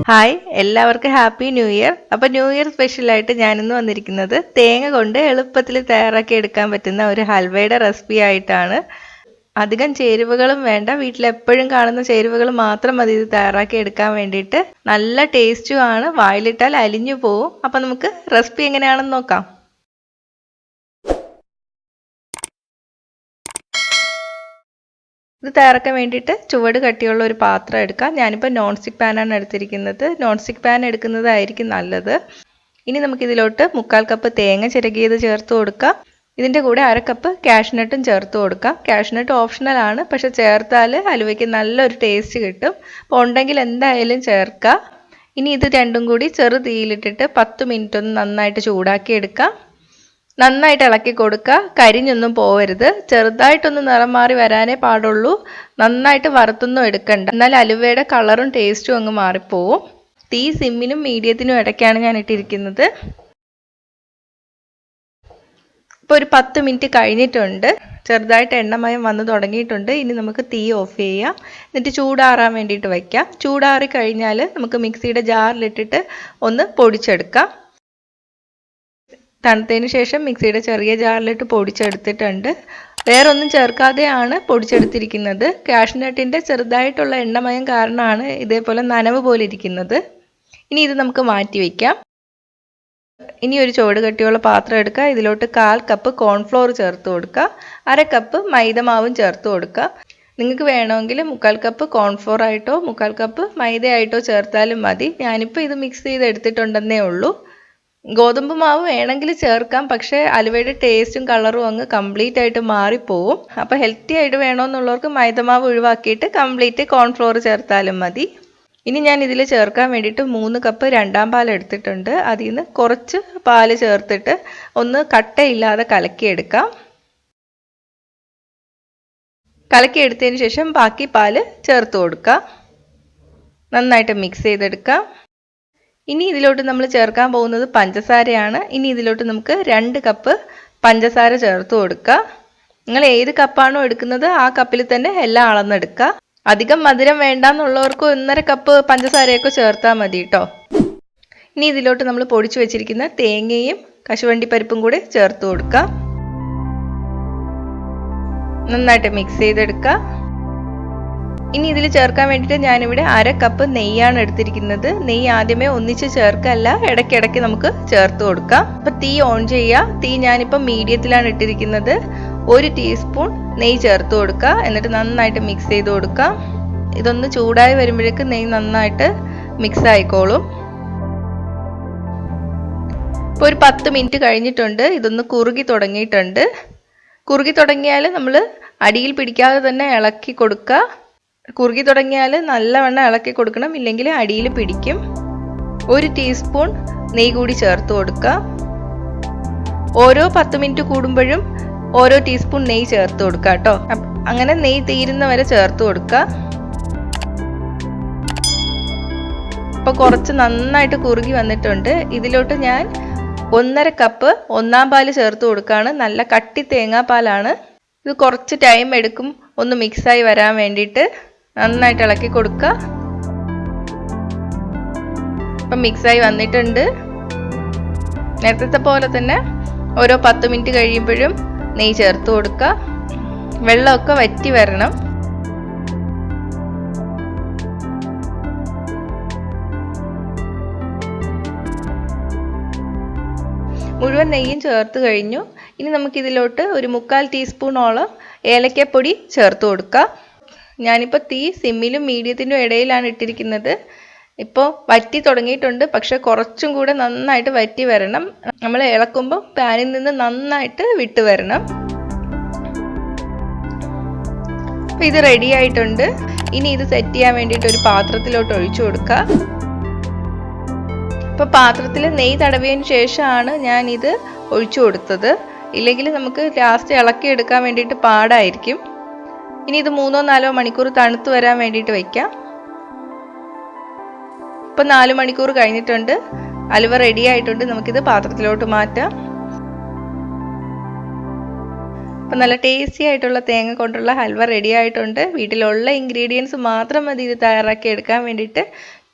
Hi, എല്ലാവർക്കും happy new year. അപ്പോൾ new year സ്പെഷ്യലായിട്ട് ഞാനിന്ന് വന്നിരിക്കുന്നത് തേങ്ങ കൊണ്ട് എളുപ്പത്തിൽ തയ്യാറാക്കി എടുക്കാൻ പറ്റുന്ന ഒരു ഹൽവയുടെ റെസിപ്പി ആയിട്ടാണ്. അധികം ചേരുവകളും വേണ്ട, വീട്ടിലെപ്പോഴും കാണുന്ന ചേരുവകൾ മാത്രം മതി ഇത് തയ്യാറാക്കി എടുക്കാൻ വേണ്ടിയിട്ട്. നല്ല ടേസ്റ്റും ആണ്, വായിലിട്ടാൽ അലിഞ്ഞു പോവും. അപ്പം നമുക്ക് റെസിപ്പി എങ്ങനെയാണെന്ന് നോക്കാം. ഇത് തയ്യാറാക്കാൻ വേണ്ടിയിട്ട് ചുവട് കട്ടിയുള്ള ഒരു പാത്രം എടുക്കാം. ഞാനിപ്പോൾ നോൺ സ്റ്റിക്ക് പാനാണ് എടുത്തിരിക്കുന്നത്. നോൺ സ്റ്റിക്ക് പാൻ എടുക്കുന്നതായിരിക്കും നല്ലത്. ഇനി നമുക്കിതിലോട്ട് 1/4 കപ്പ് തേങ്ങ ചിരകിയത് ചേർത്ത് കൊടുക്കാം. ഇതിൻ്റെ കൂടെ 1/2 കപ്പ് കാഷ്നട്ടും ചേർത്ത് കൊടുക്കാം. കാഷ്നട്ട് ഓപ്ഷണൽ ആണ്, പക്ഷെ ചേർത്താൽ ഹലുവയ്ക്ക് നല്ലൊരു ടേസ്റ്റ് കിട്ടും. അപ്പോൾ ഉണ്ടെങ്കിൽ എന്തായാലും ചേർക്കാം. ഇനി ഇത് രണ്ടും കൂടി ചെറു തീയിലിട്ടിട്ട് 10 മിനിറ്റ് ഒന്ന് നന്നായിട്ട് ചൂടാക്കി എടുക്കാം. നന്നായിട്ട് ഇളക്കി കൊടുക്കുക, കരിഞ്ഞൊന്നും പോവരുത്. ചെറുതായിട്ടൊന്ന് നിറം മാറി വരാനേ പാടുള്ളൂ, നന്നായിട്ട് വറുത്തൊന്നും എടുക്കണ്ട, എന്നാൽ അലുവയുടെ കളറും ടേസ്റ്റും അങ്ങ് മാറിപ്പോവും. തീ സിമ്മിനും മീഡിയത്തിനും ഇടയ്ക്കാണ് ഞാൻ ഇട്ടിരിക്കുന്നത്. ഇപ്പോൾ ഒരു 10 മിനിറ്റ് കഴിഞ്ഞിട്ടുണ്ട്, ചെറുതായിട്ട് എണ്ണമയം വന്ന് തുടങ്ങിയിട്ടുണ്ട്. ഇനി നമുക്ക് തീ ഓഫ് ചെയ്യാം, എന്നിട്ട് ചൂടാറാൻ വേണ്ടിയിട്ട് വയ്ക്കാം. ചൂടാറി കഴിഞ്ഞാൽ നമുക്ക് മിക്സിയുടെ ജാറിലിട്ടിട്ട് ഒന്ന് പൊടിച്ചെടുക്കാം. തണുത്തതിന് ശേഷം മിക്സിയുടെ ചെറിയ ജാറിലിട്ട് പൊടിച്ചെടുത്തിട്ടുണ്ട്. വേറൊന്നും ചേർക്കാതെയാണ് പൊടിച്ചെടുത്തിരിക്കുന്നത്. കാഷ്നട്ടിൻ്റെ ചെറുതായിട്ടുള്ള എണ്ണമയം കാരണമാണ് ഇതേപോലെ നനവ് പോലെ ഇരിക്കുന്നത്. ഇനി ഇത് നമുക്ക് മാറ്റി വയ്ക്കാം. ഇനി ഒരു ചുവട് കട്ടിയുള്ള പാത്രം എടുക്കുക. ഇതിലോട്ട് 1/4 കപ്പ് കോൺഫ്ലോർ ചേർത്ത് കൊടുക്കുക. 1/2 കപ്പ് മൈദമാവും ചേർത്ത് കൊടുക്കുക. നിങ്ങൾക്ക് വേണമെങ്കിൽ 1/4 കപ്പ് കോൺഫ്ലോർ ആയിട്ടോ 1/4 കപ്പ് മൈദയായിട്ടോ ചേർത്താലും മതി. ഞാനിപ്പോൾ ഇത് മിക്സ് ചെയ്ത് എടുത്തിട്ടുണ്ടെന്നേ ഉള്ളൂ. ഗോതമ്പ് മാവ് വേണമെങ്കിൽ ചേർക്കാം, പക്ഷേ അലുവയുടെ ടേസ്റ്റും കളറും അങ്ങ് കംപ്ലീറ്റ് ആയിട്ട് മാറിപ്പോവും. അപ്പോൾ ഹെൽത്തി ആയിട്ട് വേണമെന്നുള്ളവർക്ക് മൈദമാവ് ഒഴിവാക്കിയിട്ട് കംപ്ലീറ്റ് കോൺഫ്ലോർ ചേർത്താലും മതി. ഇനി ഞാൻ ഇതിൽ ചേർക്കാൻ വേണ്ടിയിട്ട് 3 കപ്പ് രണ്ടാം പാൽ എടുത്തിട്ടുണ്ട്. അതിൽ നിന്ന് കുറച്ച് പാല് ചേർത്തിട്ട് ഒന്ന് കട്ടയില്ലാതെ കലക്കിയെടുക്കാം. കലക്കിയെടുത്തതിന് ശേഷം ബാക്കി പാല് ചേർത്ത് കൊടുക്കാം. നന്നായിട്ട് മിക്സ് ചെയ്തെടുക്കാം. ഇനി ഇതിലോട്ട് നമ്മൾ ചേർക്കാൻ പോകുന്നത് പഞ്ചസാരയാണ്. ഇനി ഇതിലോട്ട് നമുക്ക് 2 കപ്പ് പഞ്ചസാര ചേർത്ത് കൊടുക്കുക. നിങ്ങൾ ഏത് കപ്പാണോ എടുക്കുന്നത് ആ കപ്പിൽ തന്നെ എല്ലാം അളന്നെടുക്കുക. അധികം മധുരം വേണ്ടാന്നുള്ളവർക്ക് 1.5 കപ്പ് പഞ്ചസാരയൊക്കെ ചേർത്താൽ മതി കേട്ടോ. ഇനി ഇതിലോട്ട് നമ്മൾ പൊടിച്ചു വെച്ചിരിക്കുന്ന തേങ്ങയും കശുവണ്ടി പരിപ്പും കൂടി ചേർത്ത് കൊടുക്കുക. നന്നായിട്ട് മിക്സ് ചെയ്തെടുക്കുക. ഇനി ഇതിൽ ചേർക്കാൻ വേണ്ടിയിട്ട് ഞാനിവിടെ 1/2 കപ്പ് നെയ്യാണ് എടുത്തിരിക്കുന്നത്. നെയ്യ് ആദ്യമേ ഒന്നിച്ച് ചേർക്കല്ല, ഇടയ്ക്കിടയ്ക്ക് നമുക്ക് ചേർത്ത് കൊടുക്കാം. അപ്പം തീ ഓൺ ചെയ്യുക. തീ ഞാനിപ്പോൾ മീഡിയത്തിലാണ് ഇട്ടിരിക്കുന്നത്. 1 ടീസ്പൂൺ നെയ്യ് ചേർത്ത് കൊടുക്കുക. എന്നിട്ട് നന്നായിട്ട് മിക്സ് ചെയ്ത് കൊടുക്കാം. ഇതൊന്ന് ചൂടായി വരുമ്പോഴേക്ക് നെയ്യ് നന്നായിട്ട് മിക്സ് ആയിക്കോളും. ഇപ്പോൾ ഒരു 10 മിനിറ്റ് കഴിഞ്ഞിട്ടുണ്ട്. ഇതൊന്ന് കുറുകി തുടങ്ങിയിട്ടുണ്ട്. കുറുകി തുടങ്ങിയാൽ നമ്മൾ അടിയിൽ പിടിക്കാതെ തന്നെ ഇളക്കി കൊടുക്കുക. കുറുകി തുടങ്ങിയാൽ നല്ലവണ്ണം ഇളക്കി കൊടുക്കണം, ഇല്ലെങ്കിൽ അടിയിൽ പിടിക്കും. 1 ടീസ്പൂൺ നെയ്യ് കൂടി ചേർത്ത് കൊടുക്കുക. ഓരോ 10 മിനിറ്റ് കൂടുമ്പോഴും ഓരോ ടീസ്പൂൺ നെയ്യ് ചേർത്ത് കൊടുക്കുക കേട്ടോ. അങ്ങനെ നെയ്യ് തീരുന്ന വരെ ചേർത്ത് കൊടുക്കുക. ഇപ്പോൾ കുറച്ച് നന്നായിട്ട് കുറുകി വന്നിട്ടുണ്ട്. ഇതിലോട്ട് ഞാൻ 1.5 കപ്പ് ഒന്നാം പാല് ചേർത്ത് കൊടുക്കുകയാണ്. നല്ല കട്ടി തേങ്ങാപ്പാലാണ്. ഇത് കുറച്ച് ടൈം എടുക്കും ഒന്ന് മിക്സായി വരാൻ വേണ്ടിയിട്ട്. നന്നായിട്ട് ഇളക്കി കൊടുക്കുക. ഇപ്പം മിക്സായി വന്നിട്ടുണ്ട്. നേരത്തെ പോലെ തന്നെ ഓരോ 10 മിനിറ്റ് കഴിയുമ്പോഴും നെയ്യ് ചേർത്ത് കൊടുക്കുക. വെള്ളമൊക്കെ വറ്റി വരണം. മുഴുവൻ നെയ്യും ചേർത്ത് കഴിഞ്ഞു. ഇനി നമുക്കിതിലോട്ട് ഒരു 1/4 ടീസ്പൂണോളം ഏലക്കപ്പൊടി ചേർത്ത് കൊടുക്കാം. ഞാനിപ്പോൾ തീ സിമ്മിലും മീഡിയത്തിനും ഇടയിലാണ് ഇട്ടിരിക്കുന്നത്. ഇപ്പോൾ വറ്റി തുടങ്ങിയിട്ടുണ്ട്, പക്ഷെ കുറച്ചും കൂടെ നന്നായിട്ട് വറ്റി വരണം. നമ്മൾ ഇളക്കുമ്പോൾ പാനിൽ നിന്ന് നന്നായിട്ട് വിട്ട് വരണം. അപ്പോൾ ഇത് റെഡി ആയിട്ടുണ്ട്. ഇനി ഇത് സെറ്റ് ചെയ്യാൻ വേണ്ടിയിട്ട് ഒരു പാത്രത്തിലോട്ട് ഒഴിച്ചു കൊടുക്കുക. ഇപ്പോൾ പാത്രത്തിൽ നെയ്യ് തടവിയതിന് ശേഷമാണ് ഞാൻ ഇത് ഒഴിച്ചു കൊടുത്തത്, ഇല്ലെങ്കിൽ നമുക്ക് ലാസ്റ്റ് ഇളക്കി എടുക്കാൻ വേണ്ടിയിട്ട് പാടായിരിക്കും. ഇനി ഇത് 3-4 മണിക്കൂർ തണുത്ത് വരാൻ വേണ്ടിയിട്ട് വയ്ക്കാം. ഇപ്പം 4 മണിക്കൂർ കഴിഞ്ഞിട്ടുണ്ട്. അലുവ റെഡി ആയിട്ടുണ്ട്. നമുക്കിത് പാത്രത്തിലോട്ട് മാറ്റാം. അപ്പം നല്ല ടേസ്റ്റി ആയിട്ടുള്ള തേങ്ങ കൊണ്ടുള്ള ഹൽവ റെഡി ആയിട്ടുണ്ട്. വീട്ടിലുള്ള ഇൻഗ്രീഡിയൻസ് മാത്രം മതി ഇത് തയ്യാറാക്കി എടുക്കാൻ വേണ്ടിയിട്ട്.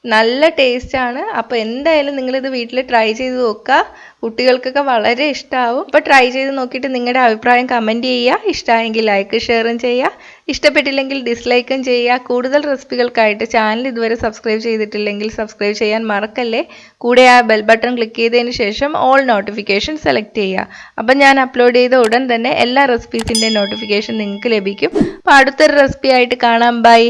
നല്ല ടേസ്റ്റ് ആണ്. അപ്പോൾ എന്തായാലും നിങ്ങളിത് വീട്ടിൽ ട്രൈ ചെയ്ത് നോക്കുക. കുട്ടികൾക്കൊക്കെ വളരെ ഇഷ്ടമാവും. അപ്പോൾ ട്രൈ ചെയ്ത് നോക്കിയിട്ട് നിങ്ങളുടെ അഭിപ്രായം കമൻറ്റ് ചെയ്യുക. ഇഷ്ടമായെങ്കിൽ ലൈക്ക് ഷെയറും ചെയ്യുക. ഇഷ്ടപ്പെട്ടില്ലെങ്കിൽ ഡിസ്ലൈക്കും ചെയ്യുക. കൂടുതൽ റെസിപ്പികൾക്കായിട്ട് ചാനൽ ഇതുവരെ സബ്സ്ക്രൈബ് ചെയ്തിട്ടില്ലെങ്കിൽ സബ്സ്ക്രൈബ് ചെയ്യാൻ മറക്കല്ലേ. കൂടെ ആ ബെൽ ബട്ടൺ ക്ലിക്ക് ചെയ്തതിന് ശേഷം ഓൾ നോട്ടിഫിക്കേഷൻ സെലക്ട് ചെയ്യുക. അപ്പം ഞാൻ അപ്ലോഡ് ചെയ്ത ഉടൻ തന്നെ എല്ലാ റെസിപ്പീസിൻ്റെ നോട്ടിഫിക്കേഷൻ നിങ്ങൾക്ക് ലഭിക്കും. അപ്പോൾ അടുത്തൊരു റെസിപ്പി ആയിട്ട് കാണാം. ബൈ.